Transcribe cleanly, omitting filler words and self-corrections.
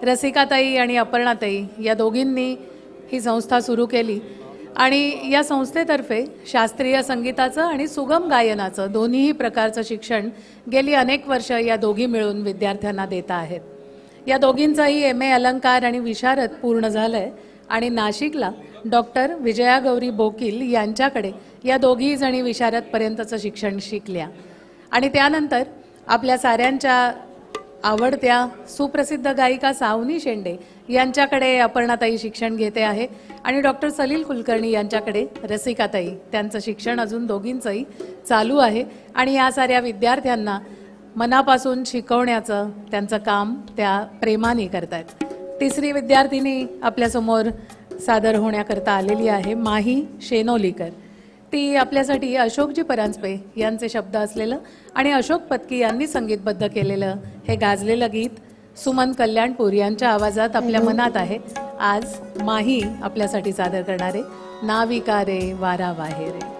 रसिकाताई आणि अपर्णाताई या दोघींनी ही संस्था सुरू केली आणि या संस्थेतर्फे शास्त्रीय संगीताचं आणि सुगम गायनाचं दोन्हीही प्रकारचं शिक्षण गेली अनेक वर्ष या दोघी मिळून विद्यार्थ्यांना देत आहेत. या दोघींचाही MA अलंकार आणि विशारद पूर्ण झालंय आणि नाशिकला डॉक्टर विजया गौरी बोकील यांच्याकडे या दोघी जणी विशारदपर्यंतचं शिक्षण शिकल्या आणि त्यानंतर आपल्या साऱ्यांच्या आवडत्या सुप्रसिद्ध गायिका सावनी शेंडे यांच्याकडे अपर्णाताई शिक्षण घेते आहे आणि डॉक्टर सलील कुलकर्णी यांच्याकडे रसिकाताई त्यांचं शिक्षण अजून दोघींचंही चालू आहे आणि या साऱ्या विद्यार्थ्यांना मनापासून शिकवण्याचं त्यांचं काम त्या प्रेमाने करतात. तिसरी विद्यार्थिनी आपल्यासमोर सादर होण्याकरता आलेली आहे माही शेनोलीकर. ती आपल्यासाठी अशोकजी परांजपे यांचे शब्द असलेलं आणि अशोक पत्की यांनी संगीतबद्ध केलेलं हे गाजलेलं गीत सुमन कल्याणपूर यांच्या आवाजात आपल्या मनात आहे. आज माही आपल्यासाठी सादर करणारे नाविका रे वारा वाहे रे.